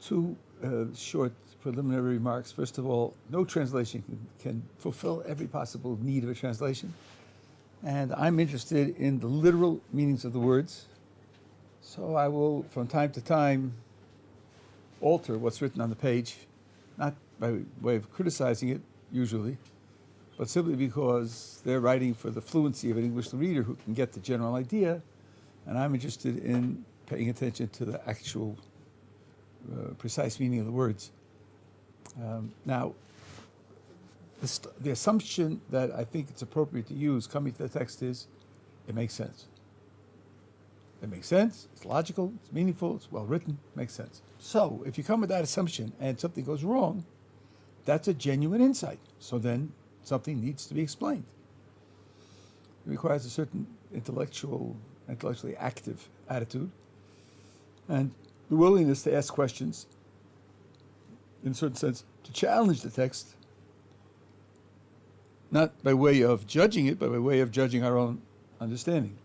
Two short preliminary remarks. First of all, no translation can fulfill every possible need of a translation. And I'm interested in the literal meanings of the words. So I will, from time to time, alter what's written on the page, not by way of criticizing it, usually, but simply because they're writing for the fluency of an English reader who can get the general idea, and I'm interested in paying attention to the actual precise meaning of the words. Now, the assumption that I think it's appropriate to use coming to the text is, it makes sense. It makes sense, it's logical, it's meaningful, it's well written, makes sense. So, if you come with that assumption and something goes wrong, that's a genuine insight. So then, something needs to be explained. It requires a certain intellectually active attitude, and the willingness to ask questions, in a certain sense, to challenge the text, not by way of judging it, but by way of judging our own understanding.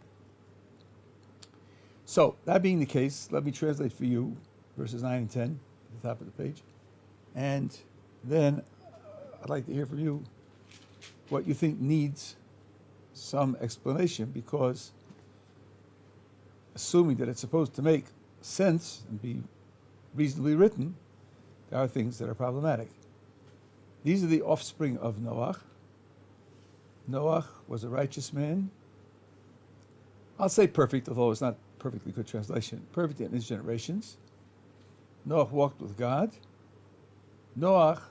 So, that being the case, let me translate for you verses 9 and 10 at the top of the page. And then I'd like to hear from you what you think needs some explanation, because assuming that it's supposed to make sense and be reasonably written, there are things that are problematic. These are the offspring of Noach. Noach was a righteous man. I'll say perfect, although it's not perfectly good translation. Perfect in his generations. Noach walked with God. Noach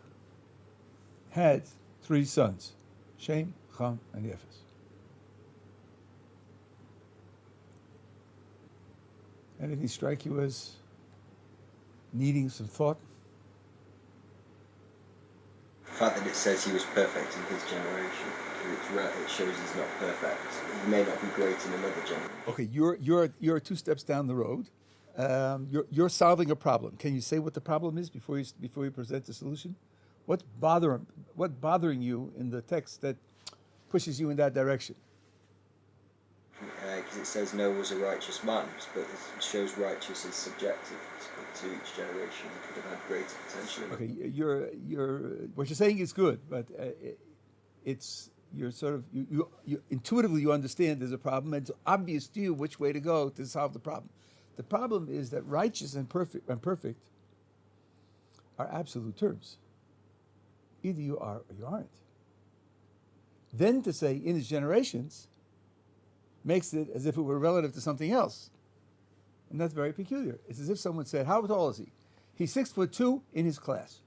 had 3 sons, Shem, Ham, and Yefes. Anything strike you as needing some thought? The fact that it says he was perfect in his generation, it shows he's not perfect. He may not be great in another generation. Okay, you're 2 steps down the road. You're solving a problem. Can you say what the problem is before you present the solution? What's bothering you in the text that pushes you in that direction? Because it says Noah was a righteous man, but it shows righteous is subjective to each generation. He could have had greater potential. Okay, what you're saying is good, but you're sort of you intuitively you understand there's a problem, and it's obvious to you which way to go to solve the problem. The problem is that righteous and perfect are absolute terms. Either you are or you aren't. Then to say in his generations makes it as if it were relative to something else. And that's very peculiar. It's as if someone said, how tall is he? He's 6'2" in his class.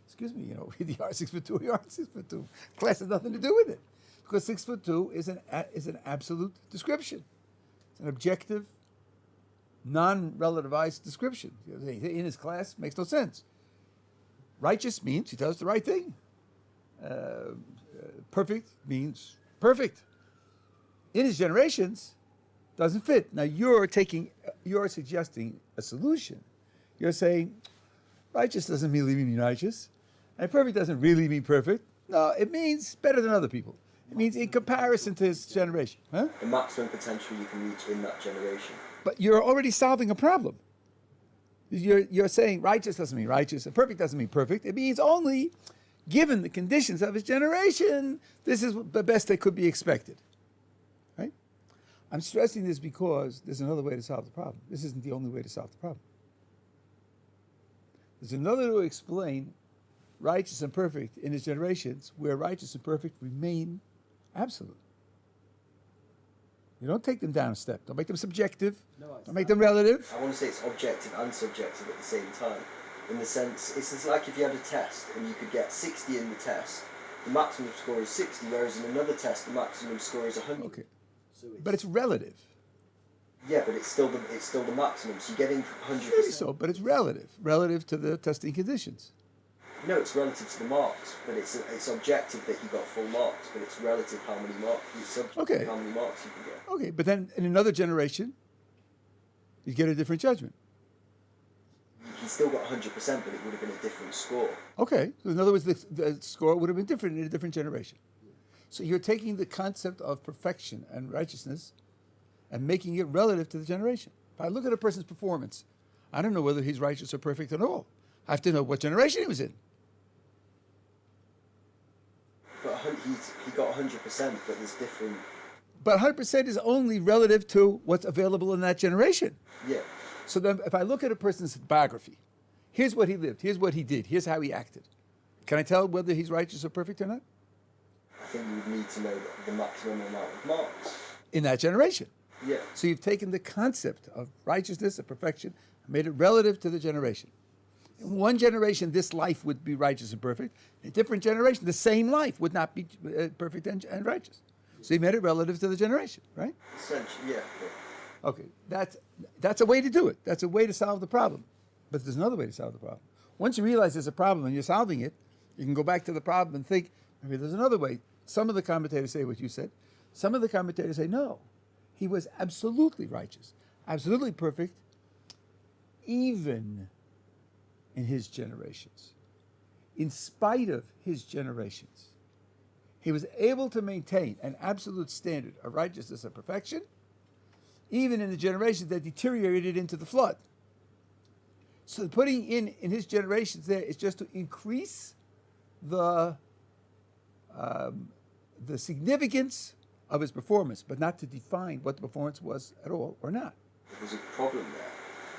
Excuse me, either you are 6'2" or you aren't 6'2". Class has nothing to do with it. Because 6'2" is an absolute description. It's an objective, non-relativized description. In his class makes no sense. Righteous means he does the right thing. Perfect means perfect. In his generations, doesn't fit. Now you're suggesting a solution. You're saying, righteous doesn't really mean righteous, and perfect doesn't really mean perfect. No, it means better than other people. It means in comparison to his generation. Huh? The maximum potential you can reach in that generation. But you're already solving a problem. You're saying righteous doesn't mean righteous, and perfect doesn't mean perfect. It means only, given the conditions of his generation, this is the best that could be expected. Right? I'm stressing this because there's another way to solve the problem. This isn't the only way to solve the problem. There's another way to explain righteous and perfect in his generations, where righteous and perfect remain absolute. You don't take them down a step. Don't make them subjective. Don't make them relative. I want to say it's objective and subjective at the same time. In the sense, it's like if you had a test and you could get 60 in the test, the maximum score is 60, whereas in another test the maximum score is 100. Okay. But it's relative. Yeah, but it's still the maximum. So you're getting 100%. Maybe so, but it's relative to the testing conditions. No, it's relative to the marks, but it's objective that you got full marks, but it's relative how many marks, it's subjective how many marks you can get. Okay, but then in another generation, you get a different judgment. He still got 100%, but it would have been a different score. Okay, so in other words, the score would have been different in a different generation. So you're taking the concept of perfection and righteousness and making it relative to the generation. If I look at a person's performance, I don't know whether he's righteous or perfect at all. I have to know what generation he was in. But he got 100%, but there's different. But 100% is only relative to what's available in that generation. Yeah. So then if I look at a person's biography, here's what he lived, here's what he did, here's how he acted. Can I tell whether he's righteous or perfect or not? I think you would need to know the maximum amount of marks. In that generation. Yeah. So you've taken the concept of righteousness, of perfection, and made it relative to the generation. In one generation, this life would be righteous and perfect. In a different generation, the same life would not be perfect and righteous. So you made it relative to the generation, right? Essentially, yeah. Okay, that's a way to do it. That's a way to solve the problem. But there's another way to solve the problem. Once you realize there's a problem and you're solving it, you can go back to the problem and think, maybe there's another way. Some of the commentators say what you said. Some of the commentators say, no, he was absolutely righteous, absolutely perfect, even in his generations. In spite of his generations, he was able to maintain an absolute standard of righteousness and perfection, even in the generations that deteriorated into the flood. So putting in his generations there is just to increase the significance of his performance, but not to define what the performance was at all or not. There's a problem there,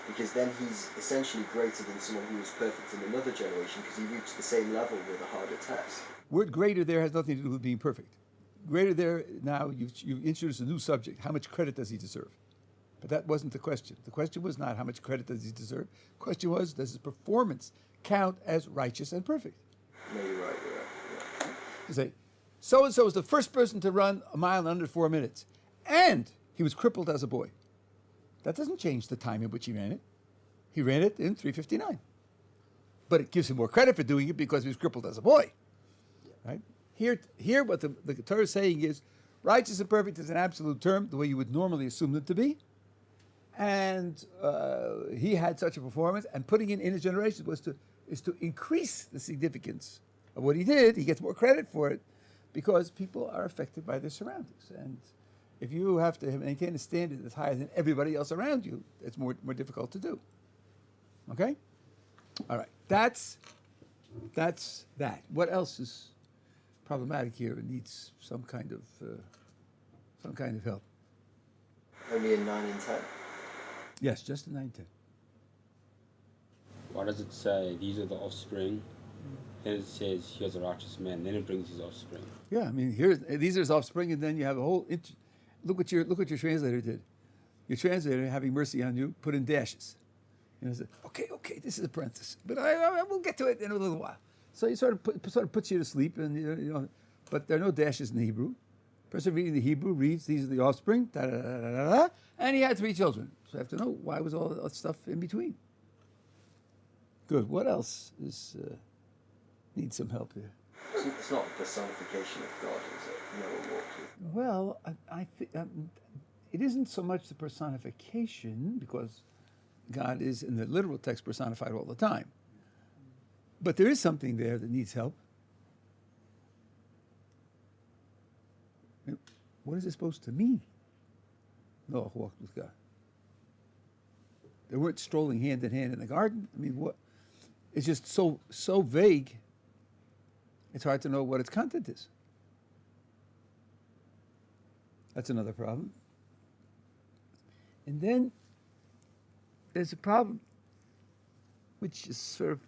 because then he's essentially greater than someone who was perfect in another generation, because he reached the same level with a harder test. Word greater there has nothing to do with being perfect. Greater there, now you've introduced a new subject. How much credit does he deserve? But that wasn't the question. The question was not how much credit does he deserve. The question was, does his performance count as righteous and perfect? No, you're right. Yeah. You say, so-and-so was the first person to run a mile in under 4 minutes, and he was crippled as a boy. That doesn't change the time in which he ran it. He ran it in 3:59. But it gives him more credit for doing it because he was crippled as a boy. Right? Here what the Torah is saying is, righteous and perfect is an absolute term, the way you would normally assume it to be. And he had such a performance, and putting it in his generation is to increase the significance of what he did. He gets more credit for it because people are affected by their surroundings. And if you have to maintain a standard that's higher than everybody else around you, it's more difficult to do. Okay? All right. That's that. What else is problematic here and needs some kind of help? Only in 9 and 10. Yes, just in 9 and 10. Why does it say these are the offspring? Then it says here's a righteous man. Then it brings his offspring. Yeah, I mean, these are his offspring, and then you have a whole. Look what your translator did. Your translator, having mercy on you, put in dashes. You know, said, okay, this is a parenthesis, but I will get to it in a little while. So he sort of puts you to sleep, and you know, but there are no dashes in the Hebrew. Person reading the Hebrew reads these are the offspring, da da da da da, da, and he had 3 children. So I have to know why was all that stuff in between. Good. What else needs some help here? It's not a personification of God, is it? No walk with God. Well, I think it isn't so much the personification, because God is, in the literal text, personified all the time. But there is something there that needs help. What is it supposed to mean? Noah walked with God. They weren't strolling hand in hand in the garden. I mean, what? It's just so vague. It's hard to know what its content is. That's another problem. And then there's a problem, which is sort of,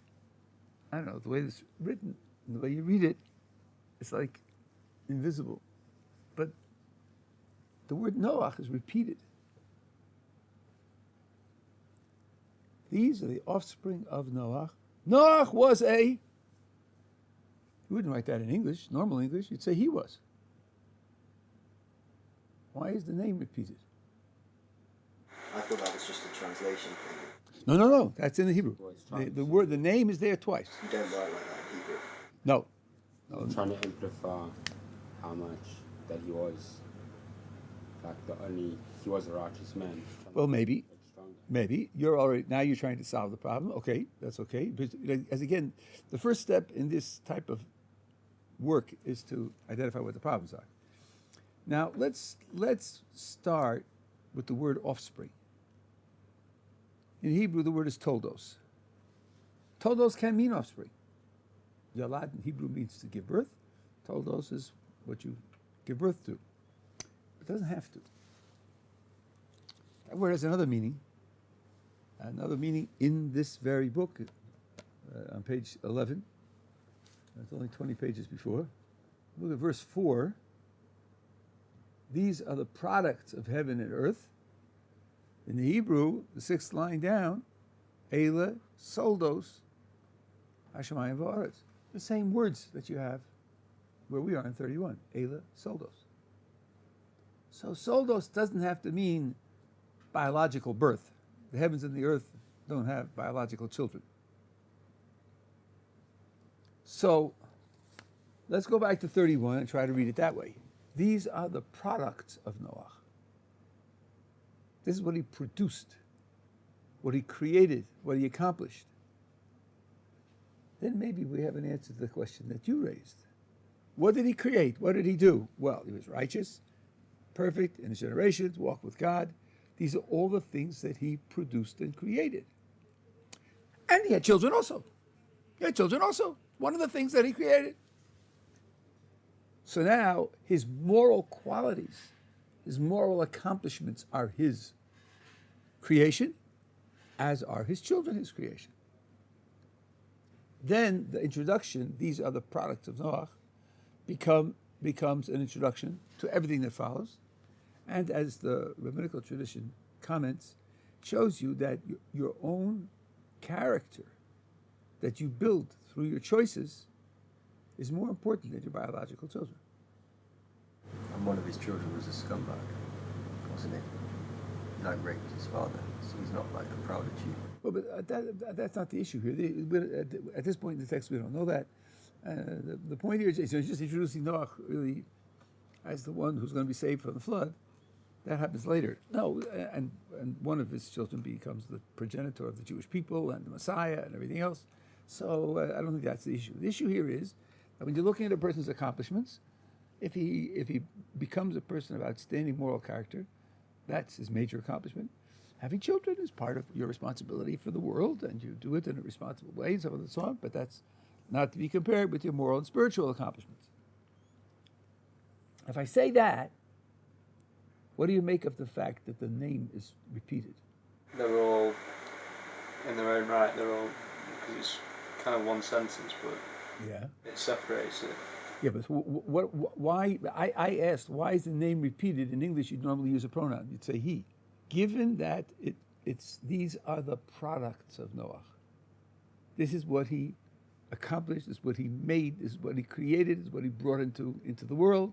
I don't know, the way it's written, the way you read it, it's like invisible. But the word Noach is repeated. These are the offspring of Noach. Noach was you wouldn't write that in English, normal English, you'd say he was. Why is the name repeated? I thought that was just a translation thing. No, that's in the Hebrew. Well, The name is there twice. You don't write like that in Hebrew. No. I'm trying to amplify how much that he was, like he was a righteous man. Well, maybe. Maybe. You're trying to solve the problem. Okay, that's okay. But as again, the first step in this type of work is to identify what the problems are. Now, let's start with the word offspring. In Hebrew, the word is toldos. Toldos can mean offspring. Yalad in Hebrew means to give birth. Toldos is what you give birth to. It doesn't have to. That word has another meaning. Another meaning in this very book, on page 11. It's only 20 pages before. Look at verse 4. These are the products of heaven and earth. In the Hebrew, the sixth line down, Eile, Soldos, Hashemayim v'aretz. The same words that you have where we are in 31, Eile, Soldos. So Soldos doesn't have to mean biological birth. The heavens and the earth don't have biological children. So let's go back to 31 and try to read it that way. These are the products of Noah. This is what he produced, what he created, what he accomplished. Then maybe we have an answer to the question that you raised. What did he create? What did he do? Well, he was righteous, perfect in his generations, walked with God. These are all the things that he produced and created. And he had children also. One of the things that he created. So now his moral qualities, his moral accomplishments are his creation, as are his children his creation. Then the introduction, these are the products of Noah, becomes an introduction to everything that follows. And as the rabbinical tradition comments, shows you that your own character that you build through your choices is more important than your biological children. And one of his children was a scumbag, wasn't he? Like raped his father, so he's not like a proud achievement. Well, but that's not the issue here. At this point in the text, we don't know that. The point here is he's just introducing Noah really as the one who's going to be saved from the flood. That happens later. No, and one of his children becomes the progenitor of the Jewish people and the Messiah and everything else. So I don't think that's the issue. The issue here is that when you're looking at a person's accomplishments, if he becomes a person of outstanding moral character, that's his major accomplishment. Having children is part of your responsibility for the world, and you do it in a responsible way and so on and so on, but that's not to be compared with your moral and spiritual accomplishments. If I say that, what do you make of the fact that the name is repeated? They're all, in their own right, because it's kind of one sentence, but Yeah. it separates it. Yeah, but why? I asked, why is the name repeated? In English, you'd normally use a pronoun. You'd say he. Given that these are the products of Noah. This is what he accomplished. This is what he made. This is what he created. This is what he brought into the world.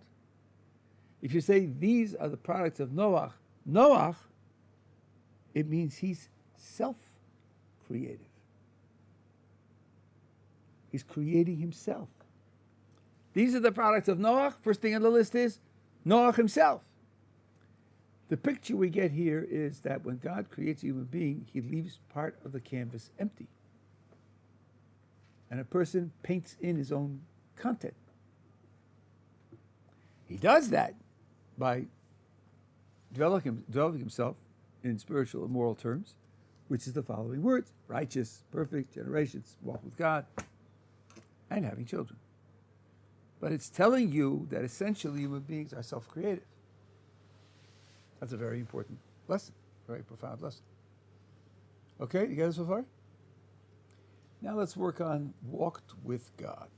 If you say these are the products of Noah, it means he's self-creative. He's creating himself. These are the products of Noah. First thing on the list is Noah himself. The picture we get here is that when God creates a human being, he leaves part of the canvas empty. And a person paints in his own content. He does that by developing himself in spiritual and moral terms, which is the following words: righteous, perfect, generations, walk with God, and having children. But it's telling you that essentially human beings are self-creative. That's a very important lesson, very profound lesson. Okay, you get it so far? Now let's work on walked with God.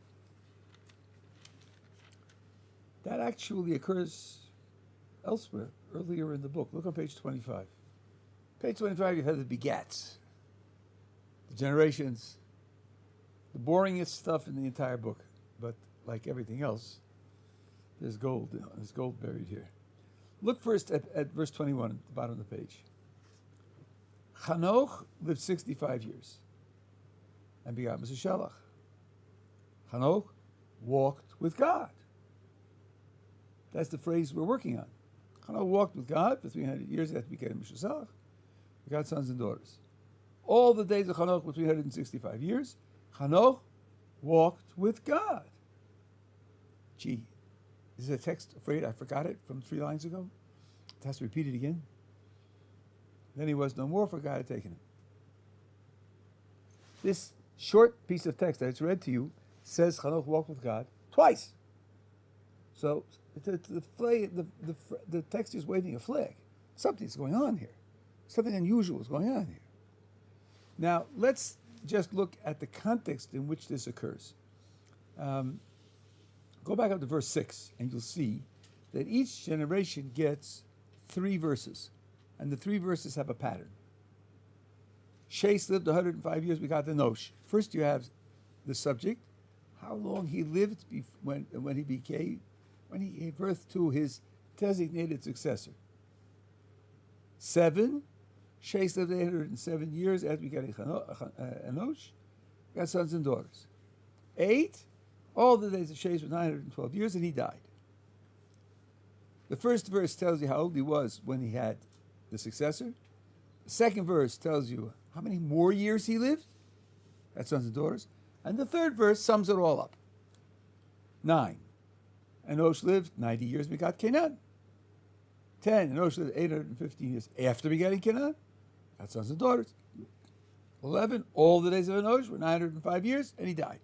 That actually occurs elsewhere, earlier in the book. Look on page 25. Page 25, you have the begats, the generations, the boringest stuff in the entire book. But like everything else, there's gold. There's gold buried here. Look first at verse 21 at the bottom of the page. Hanoch lived 65 years and begot Mesushalach. Hanoch walked with God. That's the phrase we're working on. Hanoch walked with God for 300 years after he became Mesushalach. Begot sons and daughters. All the days of Hanoch were 365 years. Hanoch walked with God. Gee, is a text afraid I forgot it from 3 lines ago? It has to repeat it again. Then he was no more, for God had taken him. This short piece of text that it's read to you says Hanoch walked with God twice. So the text is waving a flag. Something's going on here. Something unusual is going on here. Now, let's just look at the context in which this occurs. Go back up to verse 6, and you'll see that each generation gets 3 verses, and the 3 verses have a pattern. Shais lived 105 years, we got the Nosh. First you have the subject, how long he lived when he gave birth to his designated successor. 7, Shais lived 807 years after we got Enosh, got sons and daughters. 8, all the days of Shais were 912 years, and he died. The first verse tells you how old he was when he had the successor. The second verse tells you how many more years he lived, had sons and daughters. And the third verse sums it all up. 9, Enosh lived 90 years, we got Canaan. 10, Enosh lived 815 years after begetting Canaan, got sons and daughters. 11, all the days of Enosh were 905 years, and he died.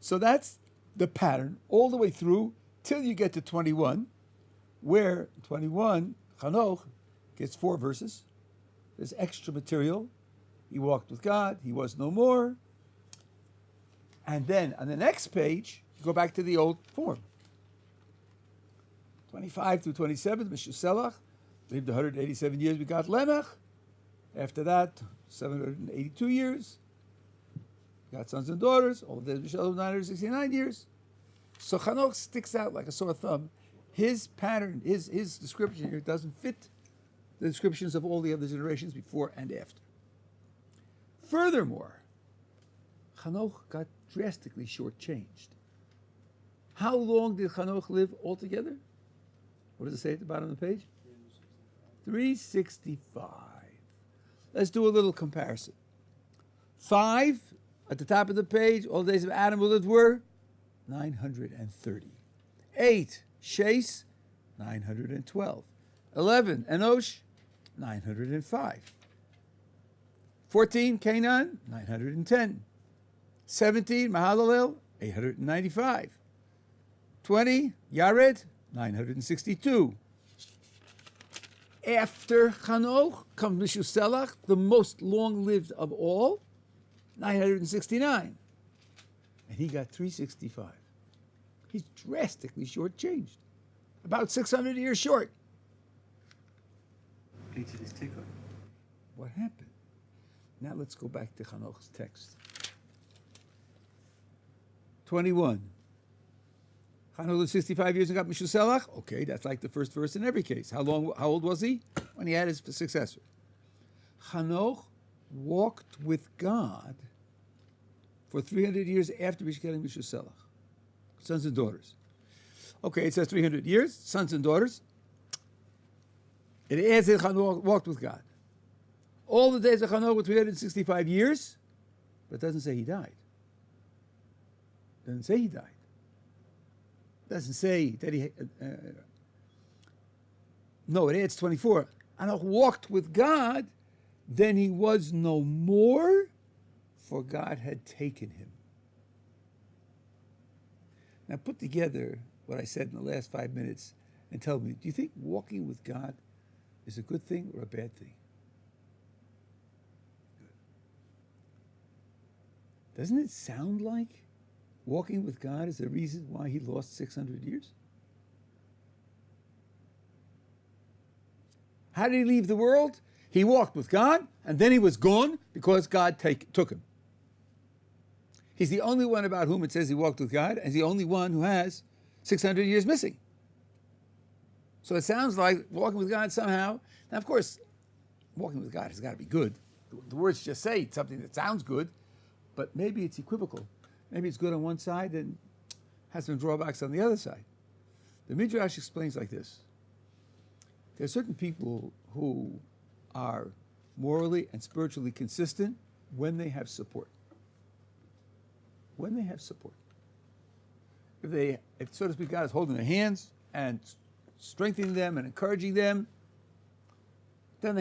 So that's the pattern all the way through till you get to 21, where 21, Hanoch gets 4 verses. There's extra material. He walked with God. He was no more. And then on the next page, you go back to the old form. 25 through 27, Meshuselach lived 187 years. We got Lemech. After that, 782 years. We got sons and daughters. All the days of Mishal 969 years. So Hanoch sticks out like a sore thumb. His pattern, his description here doesn't fit the descriptions of all the other generations before and after. Furthermore, Hanoch got drastically shortchanged. How long did Hanoch live altogether? What does it say at the bottom of the page? 365. Let's do a little comparison. 5, at the top of the page, all the days of Adam who lived were 930. 8, Shais, 912. 11, Enosh, 905. 14, Canaan, 910. 17, Mahalalel, 895. 20, Yared, 962. After Hanoch comes Meshuselach, the most long-lived of all, 969. And he got 365. He's drastically shortchanged. About 600 years short. What happened? Now let's go back to Hanoch's text. 21. Hanoch lived 65 years and got Meshuselach. Okay, that's like the first verse in every case. How old was he? When he had his successor. Hanoch walked with God for 300 years after getting Meshuselach. Sons and daughters. Okay, it says 300 years, sons and daughters. It adds that Hanoch walked with God. All the days of Hanoch were 365 years, but it doesn't say he died. It doesn't say he died. It doesn't say that he... no, it adds 24. Hanoch walked with God, then he was no more, for God had taken him. Now put together what I said in the last 5 minutes and tell me, do you think walking with God is a good thing or a bad thing? Doesn't it sound like walking with God is the reason why he lost 600 years? How did he leave the world? He walked with God, and then he was gone because God took him. He's the only one about whom it says he walked with God, and he's the only one who has 600 years missing. So it sounds like walking with God somehow. Now, of course, walking with God has got to be good. The words just say something that sounds good, but maybe it's equivocal. Maybe it's good on one side and has some drawbacks on the other side. The Midrash explains like this. There are certain people who are morally and spiritually consistent when they have support. When they have support. If so to speak, God is holding their hands and strengthening them and encouraging them, then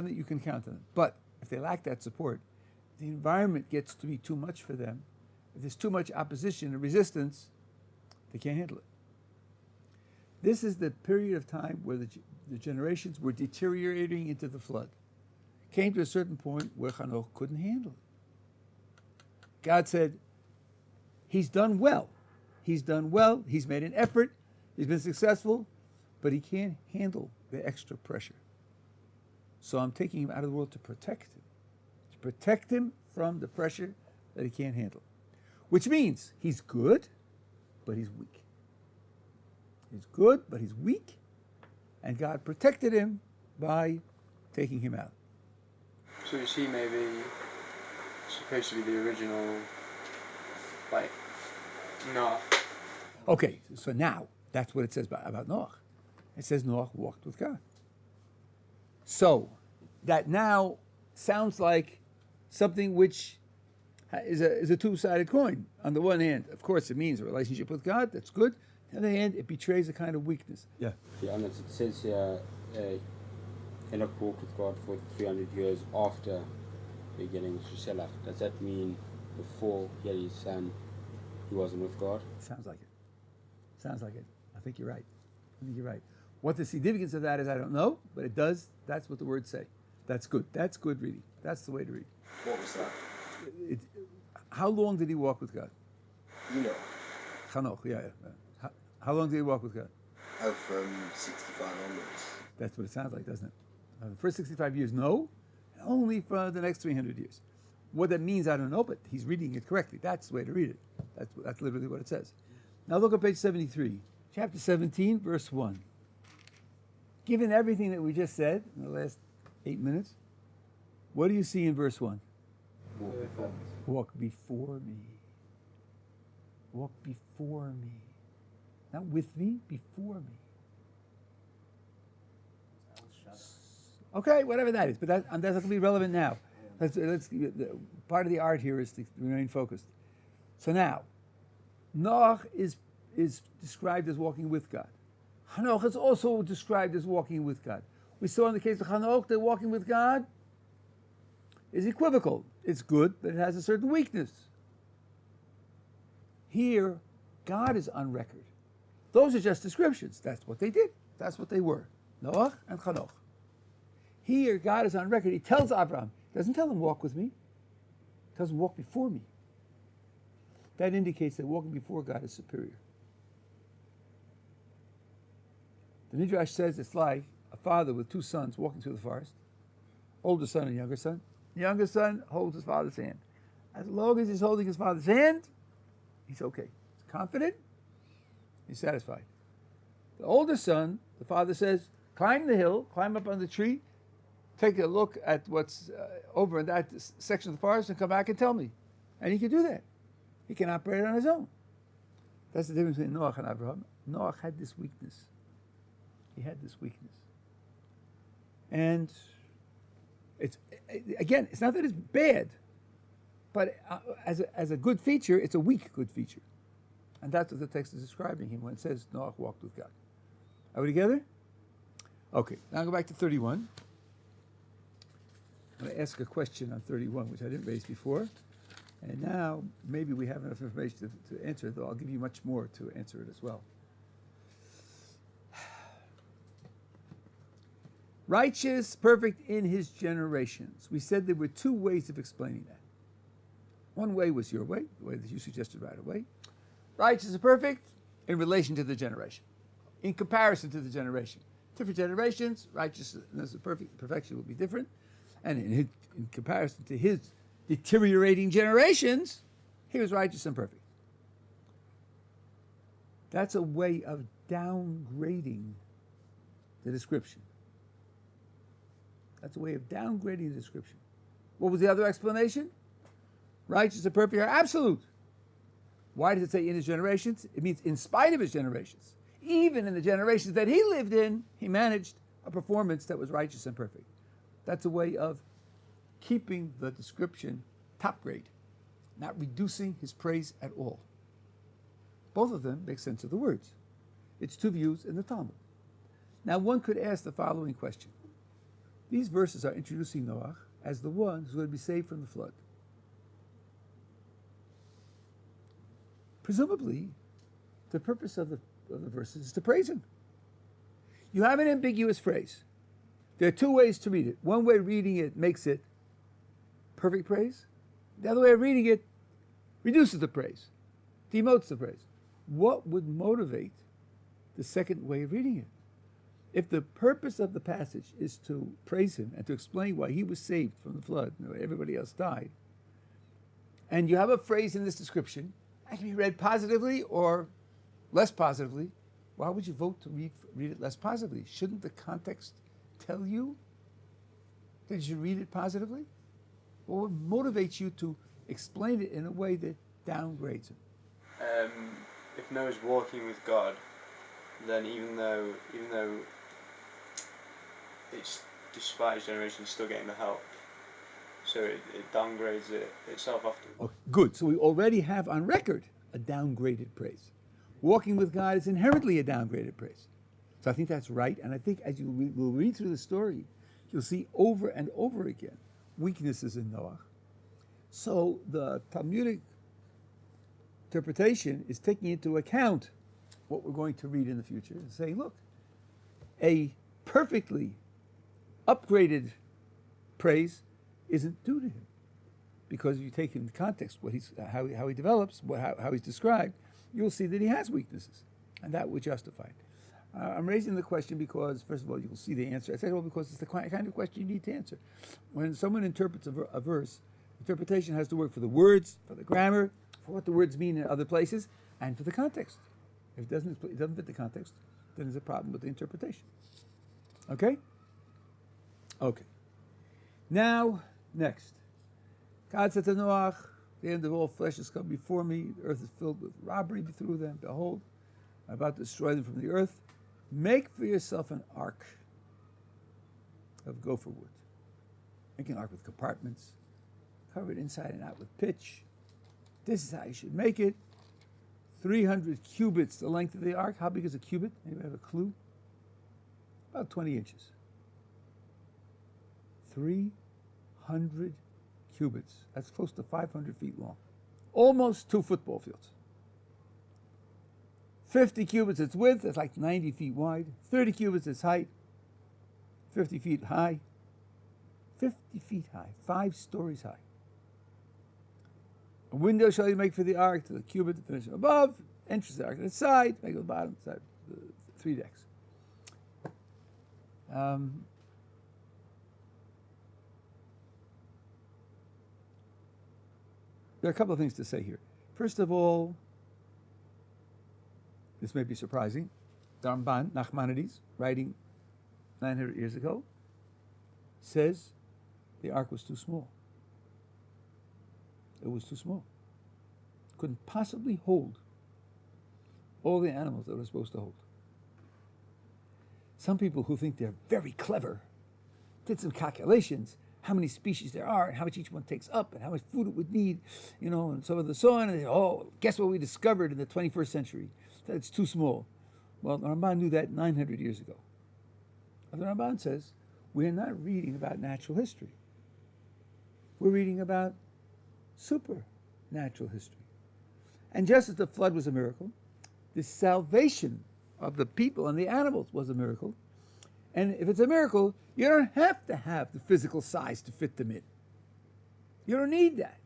you can count on them. But if they lack that support, the environment gets to be too much for them, if there's too much opposition and resistance, they can't handle it. This is the period of time where the generations were deteriorating into the flood. Came to a certain point where Hanoch couldn't handle it. God said, he's done well. He's done well. He's made an effort. He's been successful, but he can't handle the extra pressure. So I'm taking him out of the world to protect him from the pressure that he can't handle. Which means he's good, but he's weak. He's good, but he's weak, and God protected him by taking him out. So is he maybe supposed to be the original, like, Noah? Okay, so now that's what it says about Noah. It says Noah walked with God. So that now sounds like something which is a two-sided coin. On the one hand, of course, it means a relationship with God. That's good. On the other hand, it betrays a kind of weakness. Yeah. Yeah, and it says here, Enoch walked with God for 300 years after beginning Shushelach. Does that mean before he had his son, he wasn't with God? Sounds like it. Sounds like it. I think you're right. What the significance of that is, I don't know, but it does. That's what the words say. That's good. That's good reading. That's the way to read. What was that? How long did he walk with God? You know. Hanoch, yeah. How long did he walk with God? Oh, from 65 onwards. That's what it sounds like, doesn't it? The first 65 years, no. Only for the next 300 years. What that means, I don't know, but he's reading it correctly. That's the way to read it. That's literally what it says. Now look at page 73. Chapter 17, verse 1. Given everything that we just said in the last 8 minutes, what do you see in verse 1? Walk before me. Walk before me. Not with me, before me. Okay, whatever that is, but that's not going to be relevant now. Part of the art here is to remain focused. So now, Noach is described as walking with God. Hanoch is also described as walking with God. We saw in the case of Hanoch that walking with God is equivocal. It's good, but it has a certain weakness. Here, God is on record. Those are just descriptions. That's what they did. That's what they were. Noach and Hanoch. Here, God is on record. He tells Abraham, he doesn't tell him walk with me. He tells him walk before me. That indicates that walking before God is superior. The Midrash says it's like a father with two sons walking through the forest. Older son and younger son. The younger son holds his father's hand. As long as he's holding his father's hand, he's okay. He's confident. He's satisfied. The older son, the father says, climb the hill, climb up on the tree, take a look at what's over in that section of the forest and come back and tell me. And he can do that. He can operate on his own. That's the difference between Noach and Abraham. Noach had this weakness. He had this weakness. And it's not that it's bad, but as a good feature, it's a weak good feature. And that's what the text is describing him when it says Noach walked with God. Are we together? Okay, now go back to 31. I'm going to ask a question on 31, which I didn't raise before. And now maybe we have enough information to answer it, though I'll give you much more to answer it as well. Righteous, perfect in his generations. We said there were two ways of explaining that. One way was your way, the way that you suggested right away. Righteous and perfect in relation to the generation, in comparison to the generation. Different generations, righteousness and perfection will be different. And in comparison to his deteriorating generations, he was righteous and perfect. That's a way of downgrading the description. That's a way of downgrading the description. What was the other explanation? Righteous and perfect are absolute. Why does it say in his generations? It means in spite of his generations. Even in the generations that he lived in, he managed a performance that was righteous and perfect. That's a way of keeping the description top grade, not reducing his praise at all. Both of them make sense of the words. It's two views in the Talmud. Now one could ask the following question. These verses are introducing Noach as the one who's going to be saved from the flood. presumably, the purpose of the verses is to praise him. You have an ambiguous phrase. There are two ways to read it. One way reading it makes it perfect praise. The other way of reading it reduces the praise, demotes the praise. What would motivate the second way of reading it? If the purpose of the passage is to praise him and to explain why he was saved from the flood and everybody else died, and you have a phrase in this description that can be read positively or less positively, why would you vote to read it less positively? Shouldn't the context tell you that you should read it positively? What would motivate you to explain it in a way that downgrades it? If Noah's walking with God, then even though it's despised generation, he's still getting the help. So it downgrades itself often. Oh, good. So we already have on record a downgraded praise. Walking with God is inherently a downgraded praise. So I think that's right. And I think as you will read through the story, you'll see over and over again weaknesses in Noah. So the Talmudic interpretation is taking into account what we're going to read in the future and saying, look, a perfectly upgraded praise isn't due to him. Because if you take into context how he develops, how he's described, you'll see that he has weaknesses. And that would justify it. I'm raising the question because, first of all, you'll see the answer. Second of all, because it's the kind of question you need to answer. When someone interprets a verse, interpretation has to work for the words, for the grammar, for what the words mean in other places, and for the context. If it doesn't fit the context, then there's a problem with the interpretation. Okay? Okay. Now, next. God said to Noah, the end of all flesh has come before me. The earth is filled with robbery through them. Behold, I'm about to destroy them from the earth. Make for yourself an ark of gopher wood. Make an ark with compartments, covered inside and out with pitch. This is how you should make it. 300 cubits the length of the ark. How big is a cubit? Anybody have a clue? About 20 inches. 300 cubits. That's close to 500 feet long. Almost 2 football fields. 50 cubits its width, that's like 90 feet wide. 30 cubits its height, 50 feet high. 50 feet high, 5 stories high. A window shall you make for the ark to the cubit to finish above, entrance to the ark at its side, make it the bottom, side, 3 decks. There are a couple of things to say here. First of all, this may be surprising. The Ramban, Nachmanides, writing 900 years ago, says the ark was too small. It was too small. Couldn't possibly hold all the animals that it was supposed to hold. Some people who think they're very clever did some calculations, how many species there are, and how much each one takes up, and how much food it would need, and so on and so on. And guess what we discovered in the 21st century? That it's too small. Well, the Ramban knew that 900 years ago. And the Ramban says, we're not reading about natural history. We're reading about supernatural history. And just as the flood was a miracle, the salvation of the people and the animals was a miracle. And if it's a miracle, you don't have to have the physical size to fit them in. You don't need that.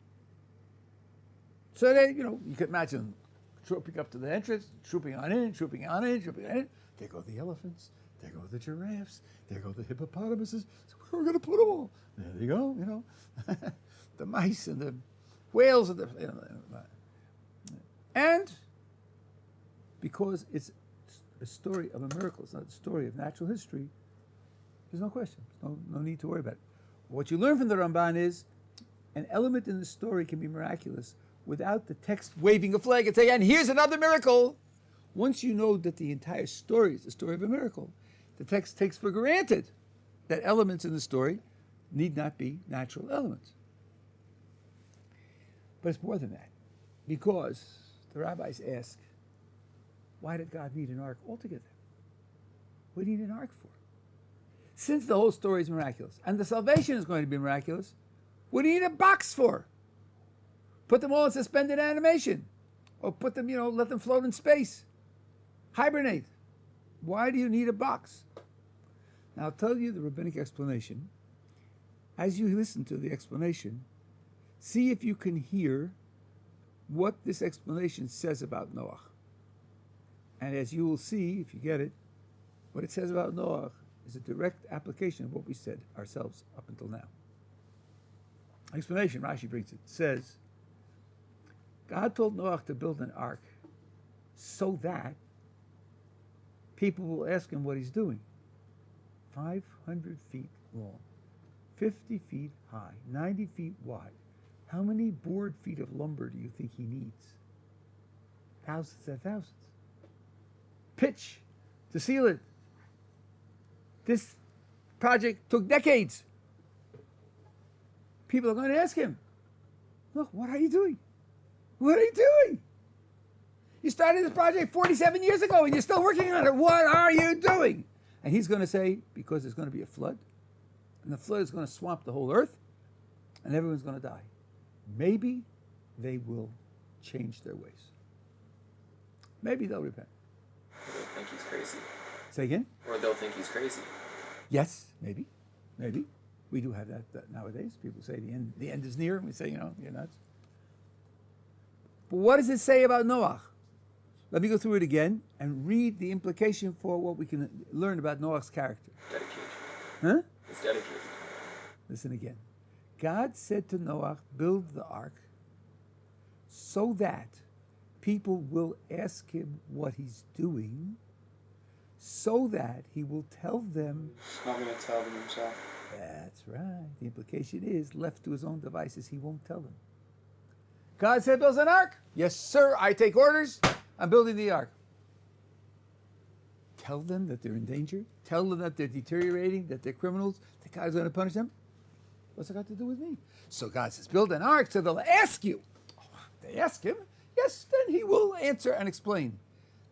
So they, you can imagine trooping up to the entrance, trooping on in. There go the elephants. There go the giraffes. There go the hippopotamuses. So where are we going to put them all? There they go, the mice and the whales and and because it's a story of a miracle, it's not a story of natural history, there's no question. There's no need to worry about it. What you learn from the Ramban is an element in the story can be miraculous without the text waving a flag and saying, and here's another miracle. Once you know that the entire story is the story of a miracle, the text takes for granted that elements in the story need not be natural elements. But it's more than that, because the rabbis ask, why did God need an ark altogether? What do you need an ark for? Since the whole story is miraculous, and the salvation is going to be miraculous, what do you need a box for? Put them all in suspended animation. Or put them, let them float in space. Hibernate. Why do you need a box? Now I'll tell you the rabbinic explanation. As you listen to the explanation, see if you can hear what this explanation says about Noah. And as you will see, if you get it, what it says about Noah is a direct application of what we said ourselves up until now. Explanation, Rashi brings it, says, God told Noah to build an ark so that people will ask him what he's doing. 500 feet long, 50 feet high, 90 feet wide. How many board feet of lumber do you think he needs? Thousands and thousands. Pitch to seal it. This project took decades. People are going to ask him, look, what are you doing? What are you doing? You started this project 47 years ago and you're still working on it. What are you doing? And he's going to say, because there's going to be a flood, and the flood is going to swamp the whole earth, and everyone's going to die. Maybe they will change their ways. Maybe they'll repent. Or they'll think he's crazy. Say again? Or they'll think he's crazy. Yes, maybe. Maybe. We do have that nowadays. People say the end is near, and we say, you're nuts. But what does it say about Noah? Let me go through it again and read the implication for what we can learn about Noah's character. Dedication. Huh? He's dedicated. Listen again. God said to Noah, build the ark so that people will ask him what he's doing, so that he will tell them. He's not going to tell them himself. That's right. The implication is, left to his own devices, he won't tell them. God said, build an ark. Yes, sir, I take orders. I'm building the ark. Tell them that they're in danger. Tell them that they're deteriorating, that they're criminals, that God's going to punish them. What's it got to do with me? So God says, build an ark so they'll ask you. They ask him. Yes, then he will answer and explain.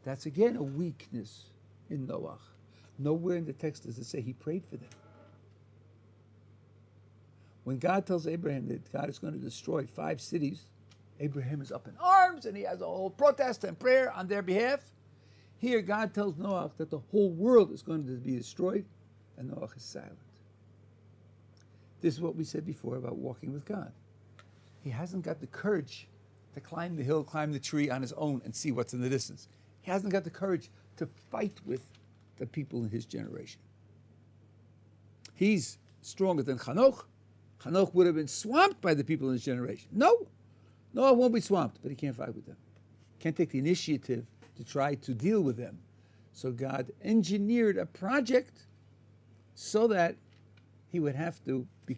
That's again a weakness in Noah. Nowhere in the text does it say he prayed for them. When God tells Abraham that God is going to destroy 5 cities, Abraham is up in arms and he has a whole protest and prayer on their behalf. Here God tells Noah that the whole world is going to be destroyed, and Noah is silent. This is what we said before about walking with God. He hasn't got the courage to climb the hill, climb the tree on his own and see what's in the distance. He hasn't got the courage to fight with the people in his generation. He's stronger than Hanoch. Hanoch would have been swamped by the people in his generation. No, Noah won't be swamped, but he can't fight with them. Can't take the initiative to try to deal with them. So God engineered a project so that he would have to be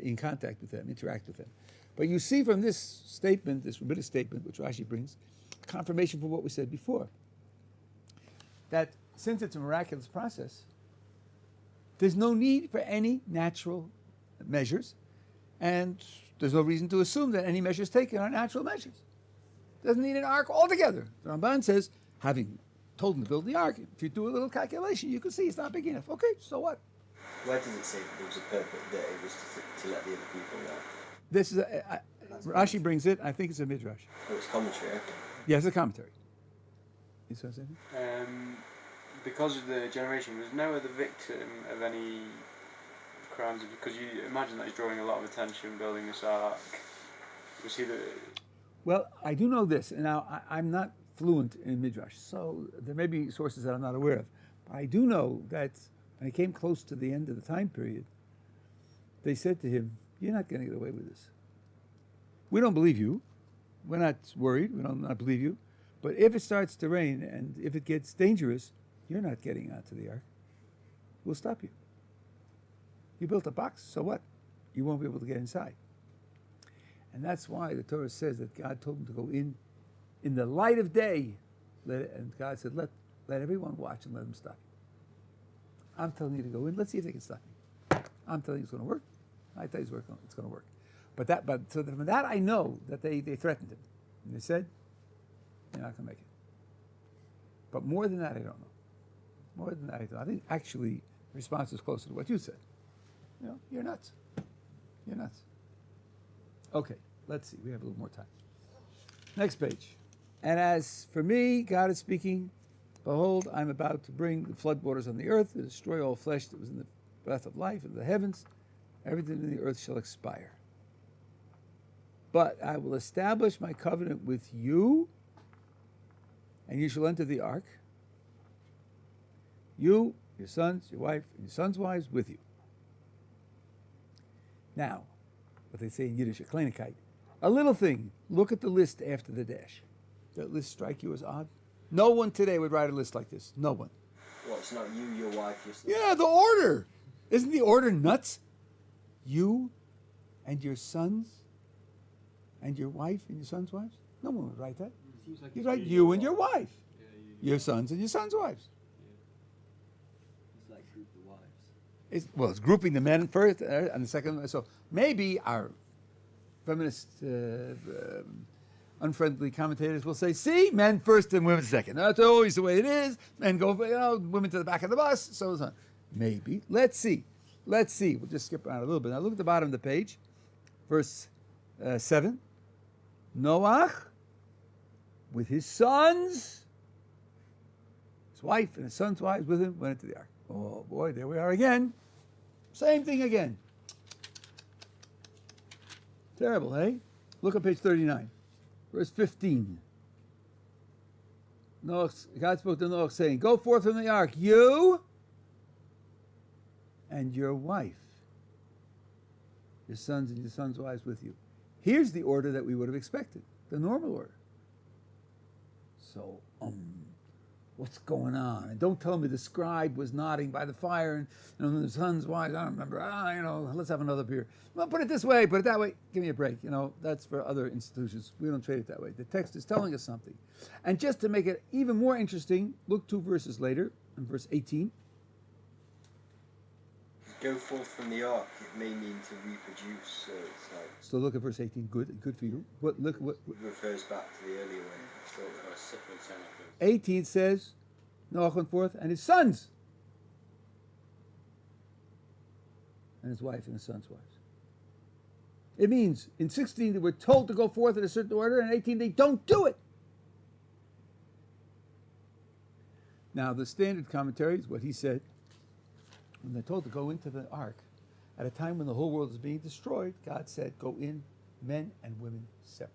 in contact with them, interact with them. But you see from this statement, this rabbinic statement, which Rashi brings, confirmation for what we said before, that since it's a miraculous process, there's no need for any natural measures, and there's no reason to assume that any measures taken are natural measures. Doesn't need an ark altogether. The Ramban says, having told him to build the ark, if you do a little calculation, you can see it's not big enough. Okay, so what? Where does it say that there was a purpose, that it was to let the other people know? This is Rashi brings it. I think it's a midrash. Oh, it's commentary, okay. Yes, a commentary. You saw something? Because of the generation, was Noah the victim of any crimes? Because you imagine that he's drawing a lot of attention building this ark. Was he the... Well, I do know this, and now I'm not fluent in midrash, so there may be sources that I'm not aware of. But I do know that when he came close to the end of the time period, they said to him, "You're not going to get away with this. We don't believe you. We're not worried. We don't not believe you. But if it starts to rain and if it gets dangerous, you're not getting onto the ark. We'll stop you. You built a box, so what? You won't be able to get inside." And that's why the Torah says that God told him to go in the light of day. And God said, let everyone watch and let them stop you. I'm telling you to go in. Let's see if they can stop me. I'm telling you it's going to work. I tell you it's going to work. So from that I know that they threatened him. And they said, you're not going to make it. But more than that, I don't know. More than that, I don't know. I think actually the response is closer to what you said. You're nuts. You're nuts. Okay, let's see. We have a little more time. Next page. And as for me, God is speaking, behold, I'm about to bring the flood waters on the earth to destroy all flesh that was in the breath of life in the heavens. Everything in the earth shall expire. But I will establish my covenant with you, and you shall enter the ark. You, your sons, your wife, and your sons' wives with you. Now, what they say in Yiddish, a Kleinigkeit. A little thing, look at the list after the dash. That list strike you as odd? No one today would write a list like this. No one. Well, it's not you, your wife, your son. Yeah, the order. Isn't the order nuts? You and your sons and your wife and your sons' wives? No one would write that. Seems like You'd it's write really you and wrong. your wife, Yeah, your sons and your sons' wives. It's like group the wives. It's grouping the men first and the second. So maybe our feminist, unfriendly commentators will say, see, men first and women second. That's always the way it is. Men go, women to the back of the bus, so on. Maybe. Let's see. We'll just skip around a little bit. Now look at the bottom of the page. Verse 7. Noach, with his sons, his wife and his sons' wives with him, went into the ark. Oh boy, there we are again. Same thing again. Terrible, eh? Look at page 39, verse 15. God spoke to Noach, saying, go forth from the ark, you and your wife, your sons and your sons' wives with you. Here's the order that we would have expected, the normal order. So, what's going on? And don't tell me the scribe was nodding by the fire and the son's wives, I don't remember, let's have another beer. Well, put it this way, put it that way. Give me a break. That's for other institutions. We don't trade it that way. The text is telling us something. And just to make it even more interesting, look 2 verses later, in verse 18. Go forth from the ark, it may mean to reproduce, so it's like, So look at verse 18. Good for you. What it refers back to the earlier way. So, Or a separate son of his. 18 says, Noach went forth and his sons, and his wife and his sons' wives. It means in 16 they were told to go forth in a certain order, and 18 they don't do it. Now the standard commentary is what he said. When they're told to go into the ark, at a time when the whole world is being destroyed, God said, go in, men and women separate.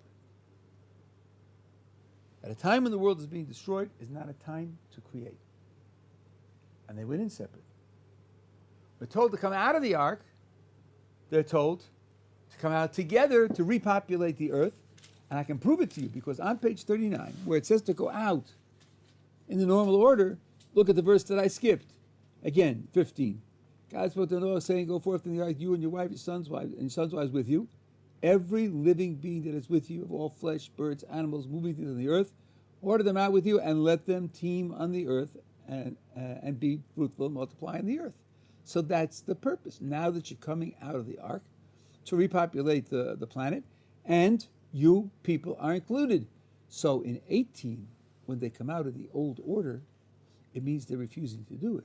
At a time when the world is being destroyed is not a time to create. And they went in separate. We're told to come out of the ark. They're told to come out together to repopulate the earth. And I can prove it to you because on page 39, where it says to go out in the normal order, look at the verse that I skipped. Again, 15. God spoke to Noah, saying, go forth in the ark, you and your wife, your sons' wives, and your sons' wives with you. Every living being that is with you, of all flesh, birds, animals, moving things on the earth, order them out with you, and let them teem on the earth and be fruitful, multiply on the earth. So that's the purpose. Now that you're coming out of the ark to repopulate the planet, and you people are included. So in 18, when they come out of the old order, it means they're refusing to do it.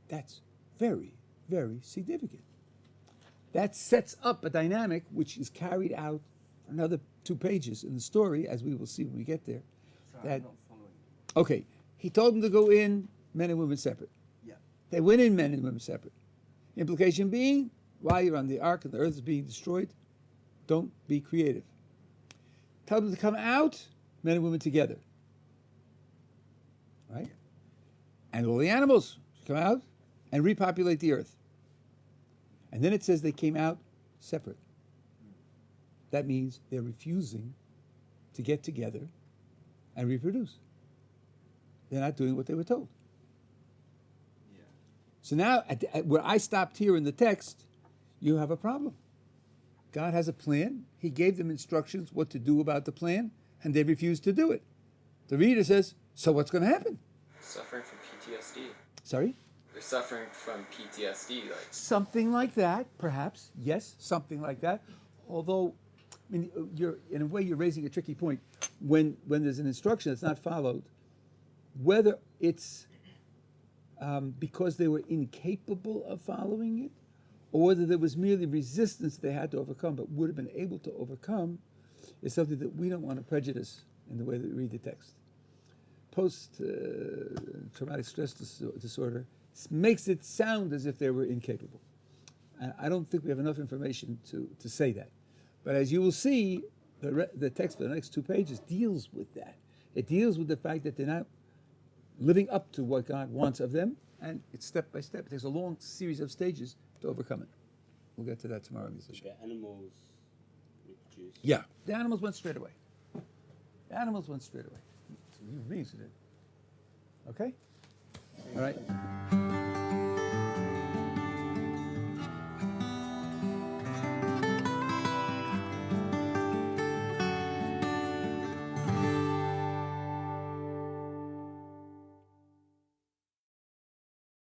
That's very, very significant. That sets up a dynamic which is carried out another 2 pages in the story, as we will see when we get there. sorry, I'm not following. Okay, he told them to go in, men and women separate. Yeah. They went in, men and women separate. Implication being, while you're on the ark and the earth is being destroyed, don't be creative. Tell them to come out, men and women together. Right? And all the animals should come out and repopulate the earth. And then it says they came out separate. That means they're refusing to get together and reproduce. They're not doing what they were told. Yeah. So now, where I stopped here in the text, you have a problem. God has a plan. He gave them instructions what to do about the plan, and they refused to do it. The reader says, so what's going to happen? Suffering from PTSD. Sorry? They're suffering from PTSD, like Something like that, perhaps. Yes, something like that. Although, I mean, in a way, you're raising a tricky point. When there's an instruction that's not followed, whether it's because they were incapable of following it, or whether there was merely resistance they had to overcome, but would have been able to overcome, is something that we don't want to prejudice in the way that we read the text. Post-traumatic stress disorder makes it sound as if they were incapable. I don't think we have enough information to say that. But as you will see, the text for the next 2 pages deals with that. It deals with the fact that they're not living up to what God wants of them, and it's step by step. It takes a long series of stages to overcome it. We'll get to that tomorrow in the session. The animals reproduce. Yeah. The animals went straight away. The animals went straight away. So human beings did. Okay? All right.